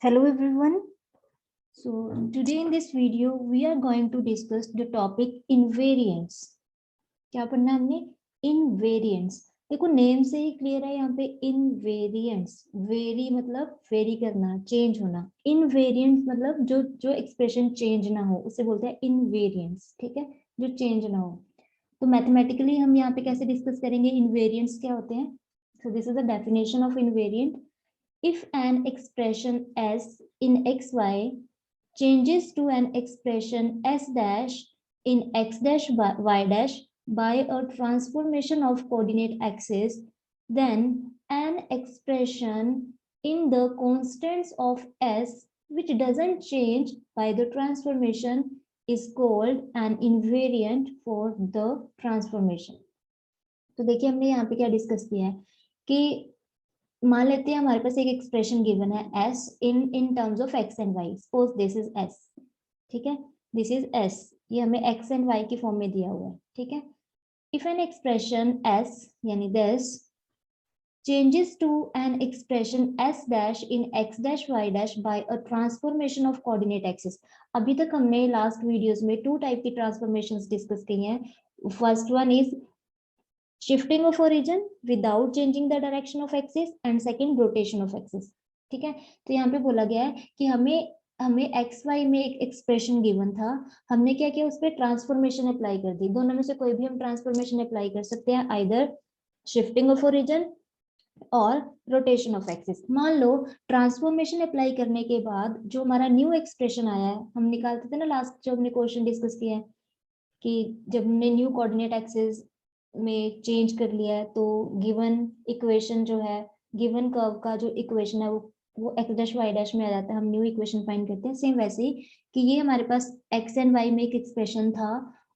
Hello everyone. So today in this video we are going to discuss the topic invariants. क्या पढ़ना है हमने? Invariants. देखो name से ही क्लियर है यहाँ पे invariants. वेरी मतलब वेरी करना, चेंज होना. Invariants मतलब जो एक्सप्रेशन चेंज ना हो उसे बोलते हैं invariants. ठीक है, जो चेंज ना हो. तो मैथमेटिकली हम यहाँ पे कैसे डिस्कस करेंगे invariants क्या होते हैं. So this is the definition of invariant. If an expression s in xy changes to an expression s dash in x dash y dash by a transformation of coordinate axis, then an expression in the constants of s which doesn't change by the transformation is called an invariant for the transformation. तो देखिए हमने यहाँ पे क्या discuss किया है कि मान लेते हैं हमारे पास एक एक्सप्रेशन गिवन है s in terms of x and y. Suppose this is s. ठीक है, दिस इज s. ये हमें x एंड y की फॉर्म में दिया हुआ है. ठीक है, इफ एन एक्सप्रेशन s यानी this changes to an expression s dash in x dash y dash by a transformation of coordinate axis. अभी तक हमने लास्ट वीडियोस में टू टाइप की ट्रांसफॉर्मेशंस डिस्कस की हैं. First one is shifting of origin without changing the direction of axis and second rotation of axis. ठीक है, तो यहाँ पे बोला गया है कि हमें एक्स वाई में एक एक्सप्रेशन गिवन था, हमने क्या किया उस पर ट्रांसफॉर्मेशन अप्लाई कर दी. दोनों में से कोई भी हम ट्रांसफॉर्मेशन अप्लाई कर सकते हैं, आइदर शिफ्टिंग ऑफ ओरिजिन और रोटेशन ऑफ एक्सिस. मान लो ट्रांसफॉर्मेशन अप्लाई करने के बाद जो हमारा न्यू एक्सप्रेशन आया है, हम निकालते थे ना लास्ट जो हमने क्वेश्चन डिस्कस किया है कि जब हमने न्यू कोऑर्डिनेट एक्सिस में चेंज कर लिया है तो गिवन इक्वेशन जो है, गिवन कर्व का जो इक्वेशन है वो x डैश y डैश में आ जाता है. हम न्यू इक्वेशन फाइंड करते हैं. सेम वैसे ही कि ये हमारे पास x एंड y में एक एक्सप्रेशन था,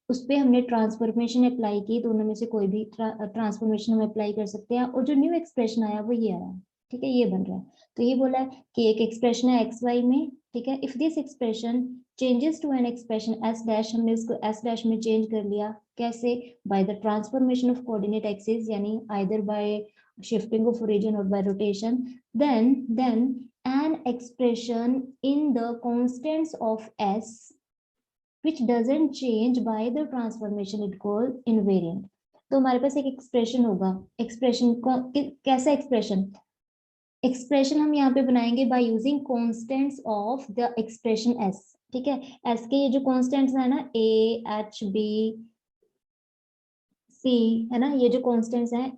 उस पर हमने ट्रांसफॉर्मेशन अप्लाई की. दोनों में से कोई भी ट्रांसफॉर्मेशन हम अप्लाई कर सकते हैं और जो न्यू एक्सप्रेशन आया वो ये आया. ठीक है, ये बन रहा है. तो ये बोला है कि एक एक्सप्रेशन है एक्स वाई में. ठीक है, if this expression changes to an expression S dash, हमने इसको एस डैश में चेंज कर लिया. कैसे? By the transformation of coordinate axis, यानी either by shifting of origin or by rotation, then an expression in the constants of s which doesn't change by the transformation it called invariant. तो हमारे पास एक expression होगा. Expression को कैसा expression हम यहाँ पे बनाएंगे by using constants of the expression s. ठीक है, s के ये जो कॉन्स्टेंट्स है ना, a h b c है ना, ये जो कॉन्स्टेंट्स हैं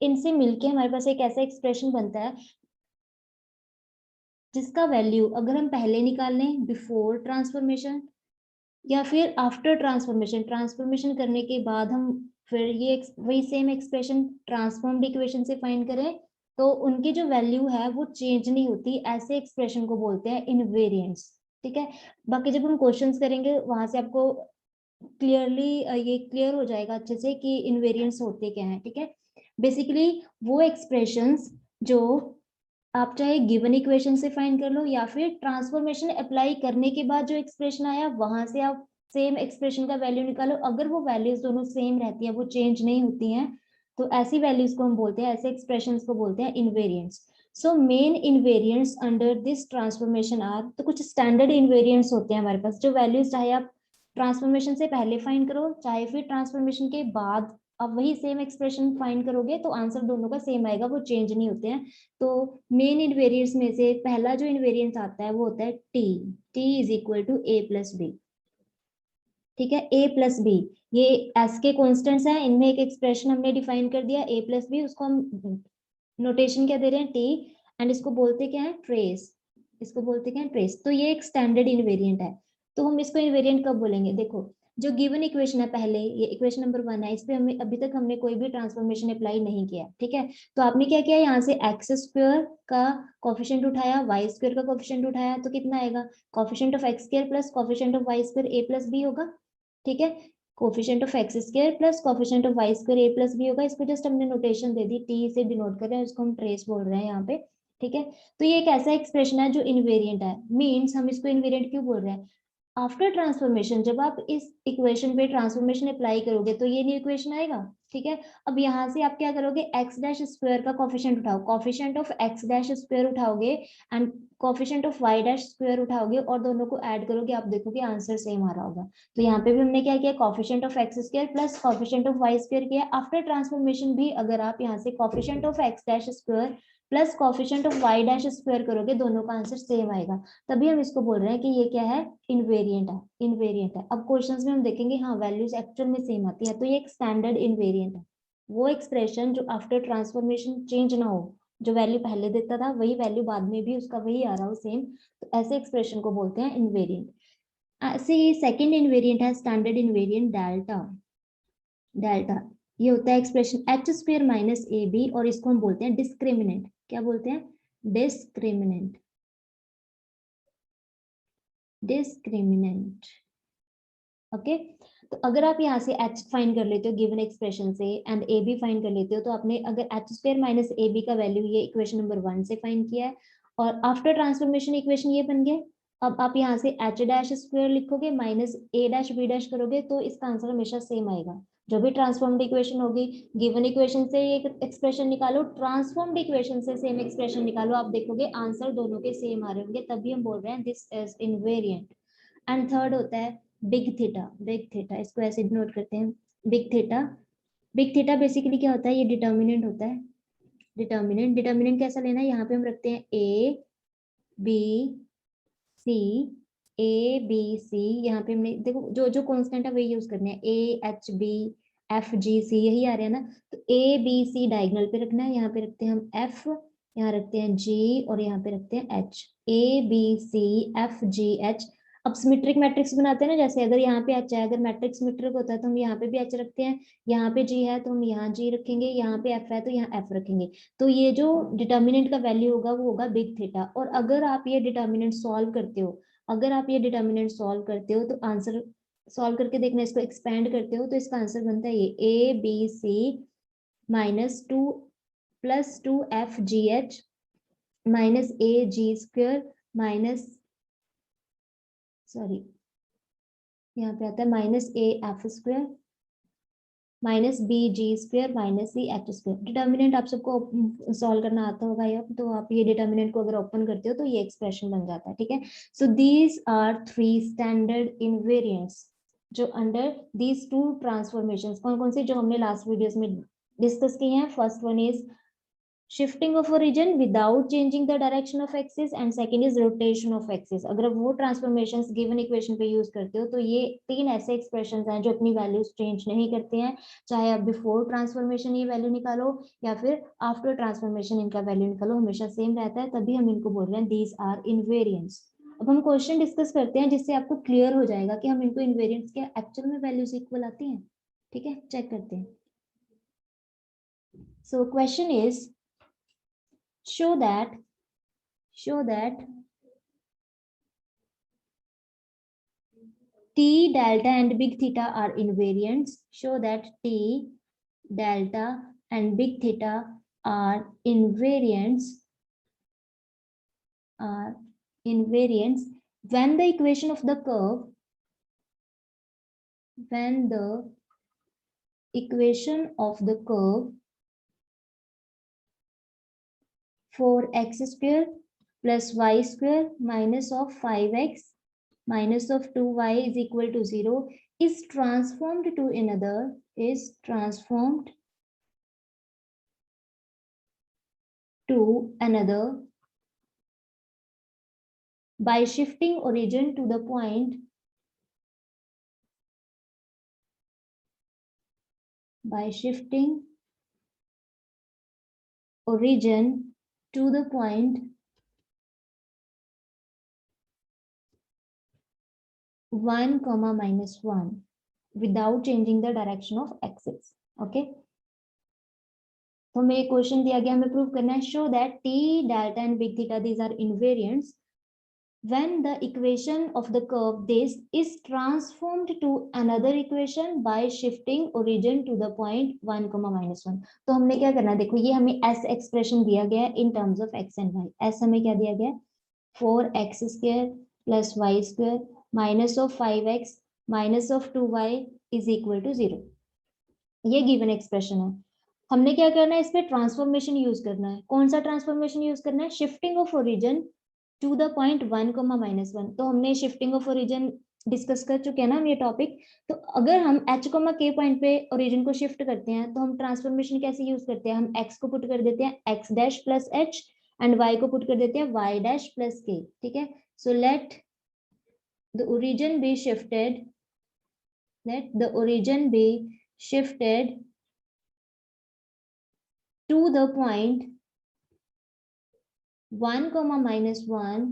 इनसे मिलके हमारे पास एक ऐसा एक्सप्रेशन बनता है जिसका वैल्यू अगर हम पहले निकाल लें बिफोर ट्रांसफॉर्मेशन या फिर आफ्टर ट्रांसफॉर्मेशन करने के बाद हम फिर ये वही सेम एक्सप्रेशन ट्रांसफॉर्म्ड इक्वेशन से फाइंड करें तो उनकी जो वैल्यू है वो चेंज नहीं होती. ऐसे एक्सप्रेशन को बोलते हैं इनवेरिएंट्स. ठीक है, बाकी जब हम क्वेश्चंस करेंगे वहां से आपको क्लियरली ये क्लियर हो जाएगा अच्छे से कि इनवेरिएंट्स होते क्या हैं. ठीक है, बेसिकली वो एक्सप्रेशंस जो आप चाहे गिवन इक्वेशन से फाइंड कर लो या फिर ट्रांसफॉर्मेशन अप्लाई करने के बाद जो एक्सप्रेशन आया वहां से आप सेम एक्सप्रेशन का वैल्यू निकालो. अगर वो वैल्यूज दोनों सेम रहती है, वो चेंज नहीं होती हैं, तो ऐसी वैल्यूज को हम बोलते हैं, ऐसे एक्सप्रेशंस को बोलते हैं invariants. So main invariants under this transformation are, तो कुछ स्टैंडर्ड इनवेरिएंट्स होते हैं हमारे पास जो वैल्यूज चाहे आप ट्रांसफॉर्मेशन से पहले फाइंड करो चाहे फिर ट्रांसफॉर्मेशन के बाद अब वही सेम एक्सप्रेशन फाइंड करोगे तो आंसर दोनों का सेम आएगा, वो चेंज नहीं होते हैं. तो मेन इनवेरिएंट्स में से पहला जो इनवेरिएंट आता है वो होता है t. T is equal to a plus b. ठीक है, ए प्लस बी ये एस के कॉन्स्टेंट्स हैं, इनमें एक एक्सप्रेशन हमने डिफाइन कर दिया ए प्लस बी, उसको हम नोटेशन क्या दे रहे हैं टी, एंड इसको बोलते क्या है ट्रेस. इसको बोलते क्या है ट्रेस. तो ये एक स्टैंडर्ड इनवेरिएंट है. तो हम इसको इनवेरिएंट कब बोलेंगे? देखो जो गिवन इक्वेशन है पहले, ये इक्वेशन नंबर 1 है, इस पे हमें अभी तक हमने कोई भी ट्रांसफॉर्मेशन अप्लाई नहीं किया. ठीक है, तो आपने क्या किया, यहाँ से एक्स स्क्वायर का कोफिशिएंट उठाया, वाई स्क्वायर का कोफिशिएंट उठाया, तो कितना आएगा? Coefficient of x square plus coefficient of y square a plus b होगा. ठीक है, coefficient of x square plus coefficient of y square a plus b होगा. इसको जस्ट हमने नोटेशन दे दी, टी से डिनोट कर रहे हैं, उसको हम ट्रेस बोल रहे हैं यहाँ पे. ठीक है, तो ये एक ऐसा एक्सप्रेशन है जो इनवेरिएंट है. मींस हम इसको इनवेरिएंट क्यों बोल रहे हैं? आफ्टर ट्रांसफॉर्मेशन जब आप इस इक्वेशन पे ट्रांसफॉर्मेशन अप्लाई करोगे तो ये न्यू इक्वेशन आएगा, ठीक है। अब यहाँ से आप क्या करोगे, एक्स डैश स्क्वायर का कोफिशिएंट उठाओ, coefficient of x dash square उठाओगे and coefficient of Y dash square उठाओगे और दोनों को ऐड करोगे, आप देखोगे आंसर सेम आ रहा होगा। तो यहाँ पे भी हमने क्या किया, coefficient of x square plus coefficient of y square किया। आफ्टर ट्रांसफॉर्मेशन भी अगर आप यहाँ से coefficient of x dash square plus coefficient of Y dash square करोगे, दोनों का आंसर सेम आएगा, तभी हम इसको बोल रहे हैं कि ये क्या है, इनवेरिएंट है, इनवेरिएंट है। अब क्वेश्चंस में हम देखेंगे हाँ वैल्यूज एक्चुअल में सेम आती है, तो ये एक स्टैंडर्ड इनवेरिएंट है। वो एक्सप्रेशन जो आफ्टर ट्रांसफॉर्मेशन चेंज ना हो, जो वैल्यू पहले देता था वही वैल्यू बाद में भी उसका वही आ रहा हो सेम, तो ऐसे एक्सप्रेशन को बोलते हैं इनवेरिएंट। ऐसे ही सेकंड इनवेरिएंट है स्टैंडर्ड इनवेरिएंट डेल्टा। डेल्टा ये होता है expression h square minus a b, और इसको हम बोलते हैं डिस्क्रिमिनेंट। क्या बोलते हैं, डिस्क्रिमिनेंट, डिस्क्रिमिनेंट। ओके तो अगर आप यहाँ से h फाइंड कर लेते हो गिवन एक्सप्रेशन से एंड ए बी फाइंड कर लेते हो, तो आपने अगर h square minus a b का वैल्यू ये इक्वेशन नंबर 1 से फाइंड किया है, और आफ्टर ट्रांसफॉर्मेशन इक्वेशन ये बन गया। अब आप यहाँ से एच डैश स्क्वायर लिखोगे minus A dash B dash करोगे, तो इसका आंसर हमेशा सेम आएगा। जो भी ट्रांसफॉर्म्ड इक्वेशन होगी, गिवन इक्वेशन से एक एक्सप्रेशन निकालो, ट्रांसफॉर्म्ड इक्वेशन से सेम एक्सप्रेशन निकालो, आप देखोगे आंसर दोनों के सेम आ रहे होंगे, तभी हम बोल रहे हैं this is invariant. And third होता है बिग थीटा। बिग थीटा इसको ऐसे नोट करते हैं, big theta. Big theta basically क्या होता है, ये डिटर्मिनेंट होता है। डिटर्मिनेंट, डिटर्मिनेंट कैसा लेना है, यहाँ पे हम रखते हैं ए बी सी, ए बी सी, यहाँ पे हमने देखो जो जो कांस्टेंट है वही यूज करने हैं, A H B F G C, यही आ रहे हैं ना। तो ए बी सी डायगोनल पे रखना है, यहाँ पे रखते हैं हम एफ, यहाँ रखते हैं जी और यहाँ पे रखते हैं h, a b c f g h. अब सिमेट्रिक मैट्रिक्स बनाते हैं ना, जैसे अगर यहाँ पे एच है, अगर मैट्रिक्स सिमेट्रिक होता है तो हम यहाँ पे भी एच रखते हैं, यहाँ पे जी है तो हम यहाँ जी रखेंगे, यहाँ पे एफ है तो यहाँ एफ रखेंगे। तो ये जो डिटर्मिनेंट का वैल्यू होगा वो होगा बिग थीटा। और अगर आप ये डिटर्मिनेंट सॉल्व करते हो, अगर आप ये डिटर्मिनेंट सॉल्व करते हो तो आंसर सॉल्व करके देखना, इसको एक्सपेंड करते हो तो इसका आंसर बनता है ये a b c minus 2 plus 2 f g h minus a g square minus, sorry यहाँ पे आता है minus a f square minus b g square minus c h square. Determinant आप सबको सॉल्व करना आता होगा या तो आप ये डिटर्मिनेंट को अगर ओपन करते हो तो ये एक्सप्रेशन बन जाता है, ठीक है। सो दीज आर 3 स्टैंडर्ड इनवेरिएंट्स जो अंडर दीज 2 ट्रांसफॉर्मेशंस, कौन कौन से जो हमने लास्ट वीडियोस में डिस्कस किए हैं। First one is shifting of origin without changing the direction of axis and second is rotation of axis। अगर वो ट्रांसफॉर्मेशंस गिवन इक्वेशन पे यूज करते हो तो ये 3 ऐसे एक्सप्रेशंस हैं जो अपनी वैल्यूज चेंज नहीं करते हैं, चाहे आप बिफोर ट्रांसफॉर्मेशन ये वैल्यू निकालो या फिर आफ्टर ट्रांसफॉर्मेशन इनका वैल्यू निकालो, हमेशा सेम रहता है, तभी हम इनको बोल रहे हैं दीज आर इनवेरिएंट्स। अब हम क्वेश्चन डिस्कस करते हैं जिससे आपको क्लियर हो जाएगा कि हम इनको इनवेरिएंट्स के एक्चुअल में वैल्यूज इक्वल आती हैं, ठीक है। चेक करते हैं। So question is show that t delta and big theta are invariants. Show that t delta and big theta are invariants when the equation of the curve for x square plus y square minus of 5x minus of 2y is equal to 0 is transformed to another by shifting origin to the point to the point 1, minus 1 without changing the direction of axis. Okay. तो हमें एक question दिया गया, हमें prove करना है show that t delta and big theta these are invariants when the equation of the curve this is transformed to another equation by shifting origin to the point 1, minus 1। तो हमने क्या करना है, देखो ये हमें s एक्सप्रेशन दिया गया है in terms of x and y। s हमें क्या दिया गया है 4x square plus y square minus of 5x minus of 2y is equal to 0। ये गिवन एक्सप्रेशन है। हमने क्या करना है, इसमें ट्रांसफॉर्मेशन यूज करना है। कौन सा ट्रांसफॉर्मेशन यूज करना है? Shifting of origin to the point 1, -1। तो हमने शिफ्टिंग ऑफ ओरिजिन डिस्कस कर चुके हैं ना हम ये टॉपिक। तो अगर हम h, k पॉइंट पे ओरिजिन को शिफ्ट करते हैं तो हम ट्रांसफॉर्मेशन कैसे यूज करते हैं? हम x को पुट कर देते हैं x dash plus h and y को पुट कर देते हैं y डैश प्लस k। ठीक है, so let the origin be shifted, let the origin be shifted to the point 1, -1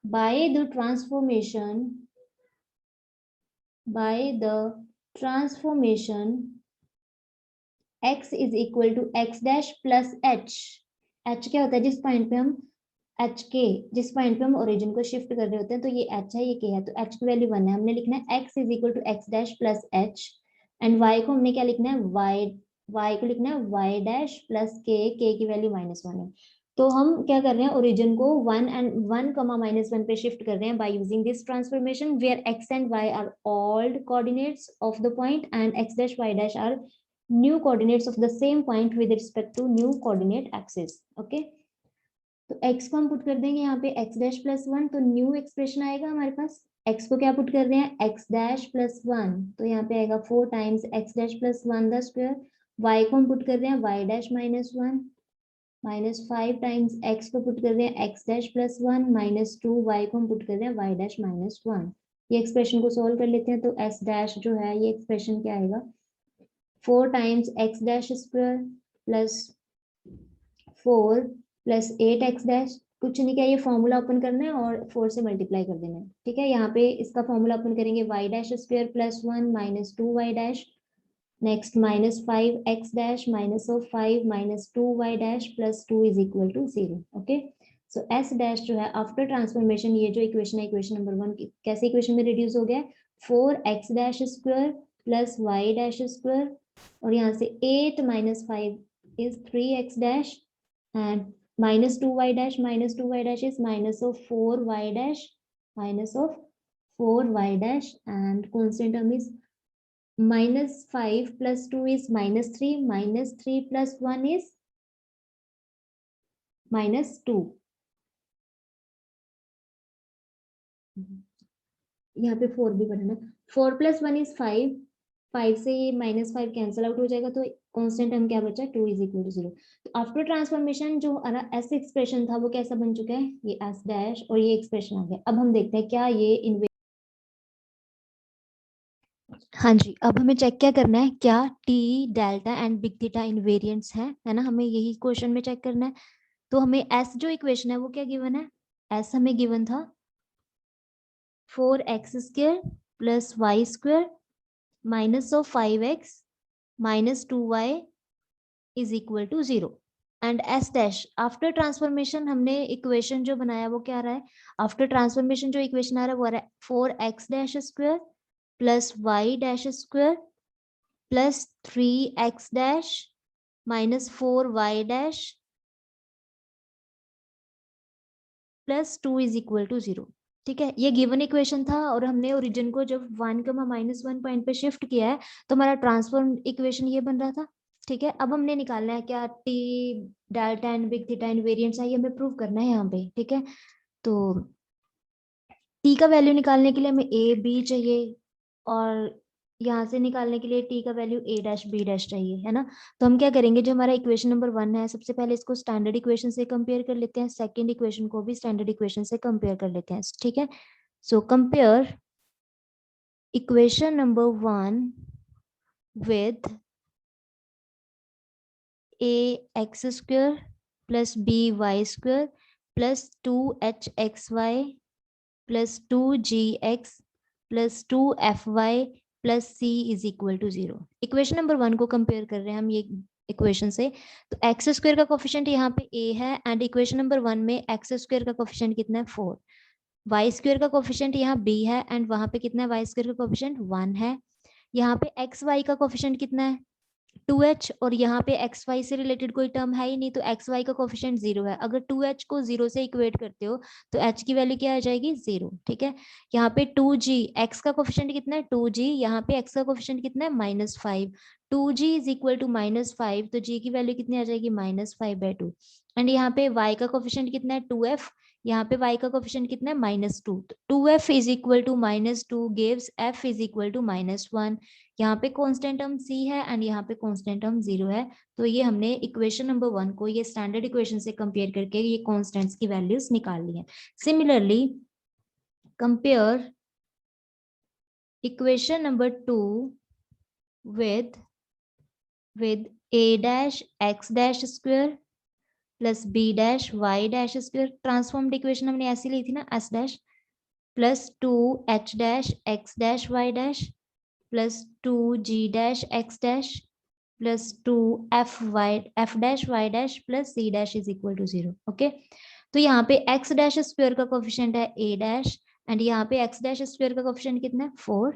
by the transformation x is equal to x dash plus h। h क्या होता है? जिस point पे हम जिस point पे हम ओरिजिन को शिफ्ट कर रहे होते हैं, तो ये h है, ये k है, तो h की वैल्यू 1 है। हमने लिखना है x is equal to x dash plus h and y को हमने क्या लिखना है? y को लिखना है y डैश प्लस k की वैल्यू -1 है। तो हम क्या कर रहे हैं? ओरिजिन को 1, -1 पे शिफ्ट कर रहे हैं by using this transformation where x and y are old coordinates of the point and x dash y dash are new coordinates of the same point with respect to new coordinate axis. Okay, तो x को हम put कर देंगे यहाँ पे x dash plus 1, तो new expression आएगा हमारे पास। x को क्या पुट कर रहे हैं? x डैश प्लस 1, तो यहाँ पे आएगा 4 times x dash plus 1 the square. y को हम पुट कर रहे हैं y डैश -1 -5 टाइम्स x को पुट कर रहे हैं x डैश प्लस 1 -2 y को हम पुट कर रहे हैं y डैश -1। ये एक्सप्रेशन को सोल्व कर लेते हैं, तो s डैश जो है ये एक्सप्रेशन क्या आएगा? 4 times x dash square plus 4 plus 8x dash, कुछ नहीं किया, ये फॉर्मूला ओपन करना है और 4 से मल्टीप्लाई कर देना है। ठीक है, यहाँ पे इसका फॉर्मूला ओपन करेंगे y dash square plus 1 -2y dash, next -5x dash minus of 5 -2y dash plus 2 is equal to 0। Okay, so s dash जो है आफ्टर ट्रांसफॉर्मेशन, ये जो इक्वेशन है इक्वेशन नंबर 1 कैसे इक्वेशन में रिड्यूस हो गया? 4x dash square plus y dash square, और यहाँ से 8 - 5 is 3x dash and -2y dash is minus of 4y dash and constant term is -5 plus 2 is -3, -3 plus 1 is -2। यहाँ पे 4 भी बढ़ाना, 4 plus 1 is 5, 5 से ये -5 कैंसिल आउट हो जाएगा, तो कांस्टेंट टर्म क्या बचा? 2 इज इक्वल टू 0। तो आफ्टर ट्रांसफॉर्मेशन जो एस एक्सप्रेशन था वो कैसा बन चुका है? ये एस डैश और ये एक्सप्रेशन आ गया। अब हम देखते हैं क्या ये हाँ जी, अब हमें चेक क्या करना है, क्या T delta and big theta invariants है ना? हमें यही क्वेश्चन में चेक करना है। तो हमें एस जो इक्वेशन है वो क्या गिवन है? एस हमें गिवन था 4x square plus y square minus of 5x minus 2y is equal to 0 and s dash after transformation हमने इक्वेशन जो बनाया वो क्या आ रहा है? आफ्टर ट्रांसफॉर्मेशन जो इक्वेशन आ रहा है वो आ रहा है 4x dash square plus y dash square plus 3x dash minus 4y dash plus 2 is equal to 0। ठीक है, ये गिवन इक्वेशन था और हमने ओरिजिन को जब 1, -1 पॉइंट पे शिफ्ट किया है तो हमारा ट्रांसफॉर्म इक्वेशन ये बन रहा था। ठीक है, अब हमने निकालना है क्या T delta and big theta invariants है, ये हमें प्रूव करना है यहाँ पे। ठीक है, तो टी का वैल्यू निकालने के लिए हमें ए बी चाहिए और यहाँ से निकालने के लिए टी का वैल्यू ए डैश बी डैश चाहिए, है ना? तो हम क्या करेंगे, जो हमारा इक्वेशन नंबर 1 है सबसे पहले इसको स्टैंडर्ड इक्वेशन से कंपेयर कर लेते हैं, सेकंड इक्वेशन को भी स्टैंडर्ड इक्वेशन से कंपेयर कर लेते हैं। ठीक है, so compare equation number 1 with ax square plus by square plus 2hxy plus 2gx plus 2fy plus c is equal to 0। Equation number 1 को कंपेयर कर रहे हैं हम ये इक्वेशन से। तो एक्स स्क्वायर का कोफिशिएंट यहाँ पे a है एंड इक्वेशन नंबर 1 में एक्स स्क्वायर का कोफिशिएंट कितना है? 4। वाई स्क्वायर का कोफिशिएंट यहाँ b है एंड वहां पे कितना है? वाई स्क्वायर का कोफिशिएंट 1 है। यहाँ पे एक्स वाई का कोफिशिएंट कितना है? 2h और यहाँ पे xy से रिलेटेड कोई टर्म है ही नहीं, तो xy का कोफिशिएंट 0 है। अगर 2h को 0 से इक्वेट करते हो तो h की वैल्यू क्या आ जाएगी 0, ठीक है। यहाँ पे 2g, x का कोफिशिएंट कितना है 2g, यहाँ पे x का कोफिशिएंट कितना है -5, 2g इज इक्वल टू -5, तो g की वैल्यू कितनी आ जाएगी -5/2। एंड यहाँ पे y का कोफिशिएंट कितना है 2f, यहाँ पे y का कोफिशिएंट कितना है -2, तो 2f is equal to -2 gives f is equal to -1। यहाँ पे कांस्टेंट टर्म c है एंड यहाँ पे कांस्टेंट टर्म 0 है। तो ये हमने इक्वेशन नंबर 1 को ये स्टैंडर्ड इक्वेशन से कंपेयर करके ये कांस्टेंट्स की वैल्यूज निकाल ली है। Similarly compare equation number 2 with a dash x dash square plus b dash y dash square, transformed equation हमने ऐसी ली थी ना, s dash plus 2h dash x dash y dash plus 2g dash x dash plus 2f dash y dash plus c dash is equal to 0। Okay, तो यहाँ पे x dash square का coefficient है a dash एंड यहाँ पे x dash square का coefficient कितना है 4,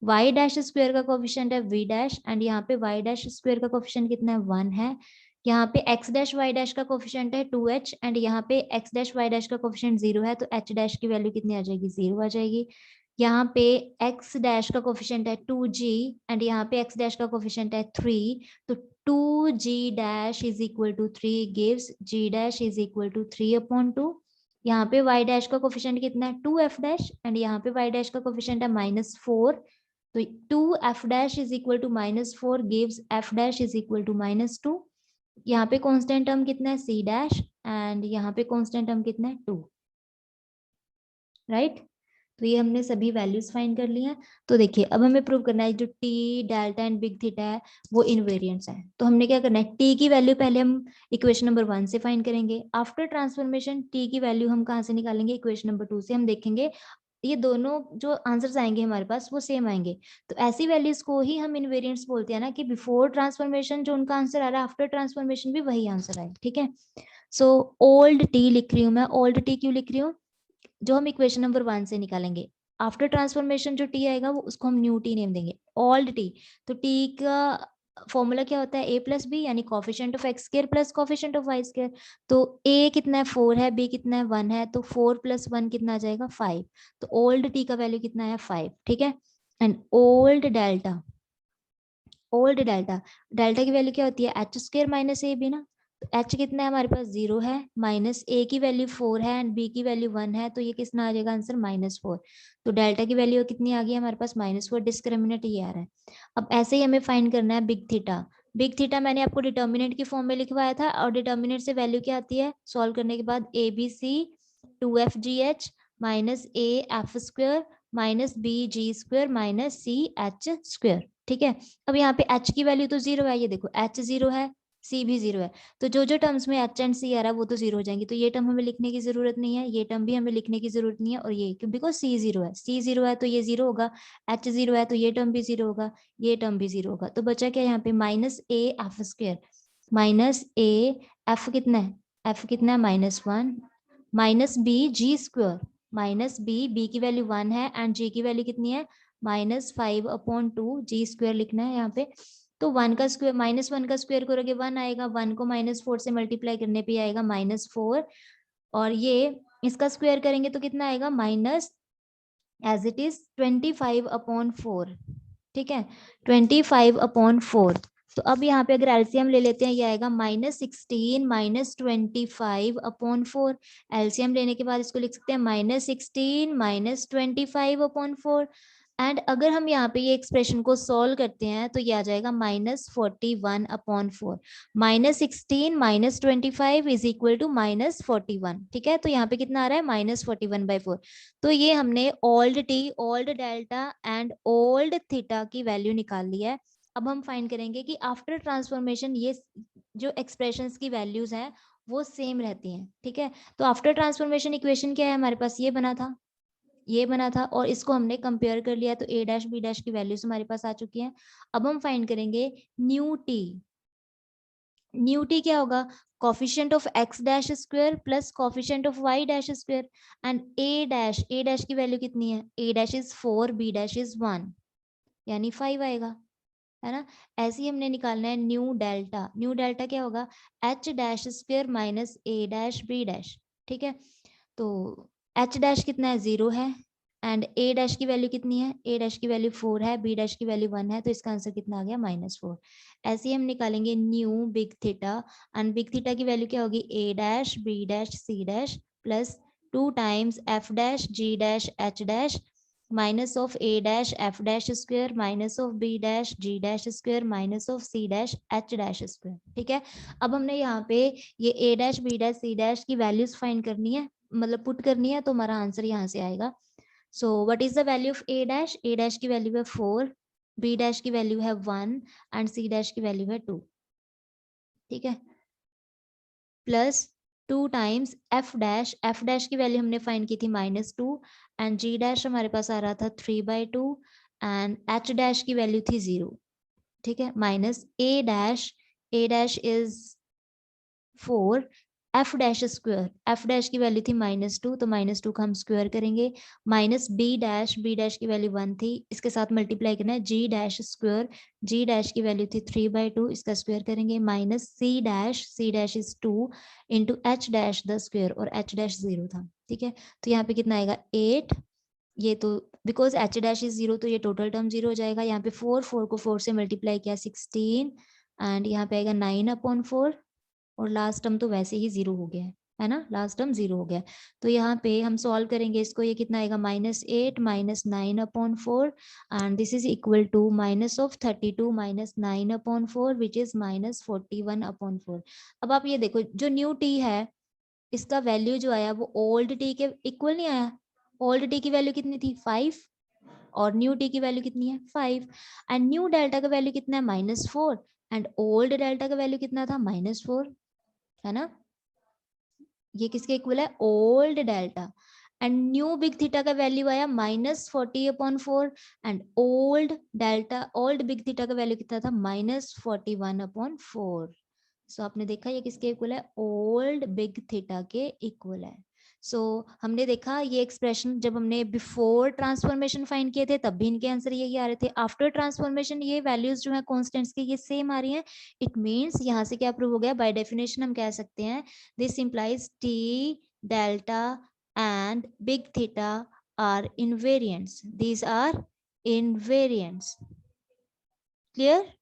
y dash स्क्वायर का कोफिशिएंट है v dash एंड यहाँ पे y dash स्क्वायर का कोफिशिएंट कितना है 1 है। यहाँ पे x dash y dash का कोफिशिएंट है 2h एंड यहाँ पे x dash y dash का कोफिशिएंट 0 है, तो h dash की वैल्यू कितनी आ जाएगी 0 आ जाएगी। यहाँ पे x dash का कोफिशिएंट है 2g एंड यहाँ पे x dash का कोफिशिएंट है 3, तो 2g dash is equal to 3 gives g dash is equal to 3/2। यहाँ पे y dash का कोफिशिएंट कितना है 2f dash एंड यहाँ पे y dash का कोफिशिएंट है -4, तो 2f dash is equal to -4 gives f dash is equal to -2। यहाँ पे कांस्टेंट टर्म कितना है c dash एंड यहाँ पे कांस्टेंट टर्म कितना है 2, राइट। तो ये हमने सभी वैल्यूज फाइंड कर ली हैं। तो देखिए अब हमें प्रूव करना है जो t delta and big theta है वो इनवेरिएंट्स है। तो हमने क्या करना है, t की वैल्यू पहले हम इक्वेशन नंबर 1 से फाइंड करेंगे। आफ्टर ट्रांसफॉर्मेशन t की वैल्यू हम कहाँ से निकालेंगे, इक्वेशन नंबर 2 से। हम देखेंगे ये दोनों जो आंसर्स आएंगे हमारे पास वो सेम आएंगे। तो ऐसी वैल्यूज को ही हम इनवेरिएंट्स बोलते हैं ना, कि बिफोर ट्रांसफॉर्मेशन जो उनका आंसर आ रहा है आफ्टर ट्रांसफॉर्मेशन भी वही आंसर आए, ठीक है। सो ओल्ड टी लिख रही हूँ मैं। ओल्ड टी क्यों लिख रही हूँ, जो हम इक्वेशन नंबर 1 से निकालेंगे आफ्टर ट्रांसफॉर्मेशन जो टी आएगा वो उसको हम न्यू टी नेम देंगे, ओल्ड टी। तो टी का फॉर्मूला क्या होता है, a प्लस बी, यानी coefficient of x square plus coefficient of y square. तो a कितना है 4 है, b कितना है 1 है, तो 4 + 1 कितना आ जाएगा 5। तो ओल्ड t का वैल्यू कितना है 5, ठीक है। And old delta, old delta, delta की वैल्यू क्या होती है h² - ab ना। तो h कितना है हमारे पास 0 है, माइनस a की वैल्यू 4 है एंड b की वैल्यू 1 है, तो ये कितना आ जाएगा आंसर -4। तो डेल्टा की वैल्यू कितनी आ गई हमारे पास -4, डिस्क्रिमिनेंट ये आ रहा है। अब ऐसे ही हमें फाइंड करना है बिग थीटा। बिग थीटा मैंने आपको डिटर्मिनेंट की फॉर्म में लिखवाया था और डिटर्मिनेंट से वैल्यू क्या आती है सॉल्व करने के बाद, ABC 2FGH -AF² -BG² -CH², ठीक है। अब यहाँ पे h की वैल्यू तो 0 है, ये देखो h 0 है, c भी 0 है, तो जो जो टर्म्स में h एंड c आ रहा है वो तो 0 हो जाएंगी। तो ये टर्म हमें लिखने की जरूरत नहीं है, ये टर्म भी हमें लिखने की जरूरत नहीं है, और ये क्यों, बिकॉज c 0 है, c 0 है तो ये 0 होगा, h 0 है तो ये टर्म भी 0 होगा, ये टर्म भी 0 होगा। तो बचा क्या यहाँ पे -AF² -AF कितना है, f कितना है -1 -BG² -b की वैल्यू 1 है एंड g की वैल्यू कितनी है -5/2, g² लिखना है यहाँ पे। तो 1 का स्क्वायर, -1 का स्क्वायर करोगे 1 आएगा, 1 को -4 से मल्टीप्लाई करने पे आएगा -4, और ये इसका स्क्वायर करेंगे तो कितना आएगा माइनस एज इट इज 25/4, ठीक है 25/4। तो अब यहाँ पे अगर एलसीएम ले लेते हैं ये आएगा -16 -25/4। एलसीएम लेने के बाद इसको लिख सकते हैं -16 -25/4। एंड अगर हम यहाँ पे ये एक्सप्रेशन को सॉल्व करते हैं तो ये आ जाएगा -41/4। -16 -25 इज इक्वल टू -41, ठीक है। तो यहाँ पे कितना आ रहा है -41/4। तो ये हमने old T, old delta and old theta की वैल्यू निकाल ली है। अब हम फाइंड करेंगे कि आफ्टर ट्रांसफॉर्मेशन ये जो एक्सप्रेशंस की वैल्यूज हैं वो सेम रहती हैं, ठीक है। तो आफ्टर ट्रांसफॉर्मेशन इक्वेशन क्या है हमारे पास, ये बना था, ये बना था, और इसको हमने कंपेयर कर लिया तो a डैश b डैश की वैल्यूज हमारे पास आ चुकी हैं। अब हम फाइंड करेंगे न्यू टी। न्यू टी क्या होगा, coefficient of x dash square plus coefficient of y dash square and a dash की वैल्यू कितनी है, a dash is 4, b dash is 1, यानी 5 आएगा, है ना। ऐसे ही हमने निकालना है न्यू डेल्टा। न्यू डेल्टा क्या होगा, H dash square minus A dash B dash. ठीक है, तो एच डैश कितना है, 0 है, एंड ए डैश की वैल्यू कितनी है, ए डैश की वैल्यू 4 है, बी डैश की वैल्यू 1 है, तो इसका आंसर कितना आ गया, -4। ऐसे ही हम निकालेंगे new big theta, and big theta की वैल्यू क्या होगी, A dash B dash C dash plus 2 times F dash G dash H dash minus of A dash F dash square minus of B dash G dash square minus of C dash H dash square. ठीक है, अब हमने यहाँ पे ये A dash B dash C dash की values find करनी है, मतलब पुट करनी है, तो हमारा आंसर यहाँ से आएगा। So what is the value of A dash, A dash की वैल्यू है 4, बी डैश की वैल्यू है 1 एंड सी डैश की वैल्यू है 2। ठीक है, प्लस 2 टाइम्स एफ डैश की वैल्यू हमने फाइंड की थी -2 एंड जी डैश हमारे पास आ रहा था 3/2 एंड एच डैश की वैल्यू थी 0। ठीक है, minus A dash is 4, F dash की वैल्यू थी -2, तो -2 का हम स्क्वायर करेंगे, माइनस बी डैश की वैल्यू 1 थी, इसके साथ मल्टीप्लाई करना है, G dash square, G dash की वैल्यू थी 3/2, इसका स्क्वायर करेंगे, minus C dash is 2 into H dash the square, और एच डैश 0 था। ठीक है, तो यहाँ पे कितना आएगा 8, ये तो बिकॉज एच डैश इज 0 तो ये टोटल टर्म 0 हो जाएगा, यहाँ पे 4 को 4 से मल्टीप्लाई किया 16 एंड यहाँ पे आएगा 9/4, और लास्ट टर्म तो वैसे ही 0 हो गया है ना, लास्ट टर्म 0 हो गया। तो यहाँ पे हम सॉल्व करेंगे इसको, ये कितना आएगा -8 minus 9/4 and this is equal to minus of 32 minus 9/4 which is -41/4। अब आप ये देखो, जो न्यू टी है इसका वैल्यू जो आया वो ओल्ड टी के इक्वल नहीं आया। ओल्ड टी की वैल्यू कितनी थी 5 और न्यू टी की वैल्यू कितनी है 5 एंड न्यू डेल्टा का वैल्यू कितना है -4 एंड ओल्ड डेल्टा का वैल्यू कितना था -4, है ना। ये किसके इक्वल है, old delta, and new big theta का वैल्यू आया -40/4 एंड ओल्ड बिग थीटा का वैल्यू कितना था -41/4। सो आपने देखा ये किसके इक्वल है, ओल्ड बिग थीटा के इक्वल है। सो हमने देखा ये एक्सप्रेशन जब हमने बिफोर ट्रांसफॉर्मेशन फाइंड किए थे तब भी इनके आंसर यही आ रहे थे, आफ्टर ट्रांसफॉर्मेशन ये वैल्यूज जो है कॉन्स्टेंट्स के ये सेम आ रही हैं। इट मीन्स यहाँ से क्या प्रूव हो गया, बाय डेफिनेशन हम कह सकते हैं this implies T delta and big theta are invariants, these are invariants. Clear?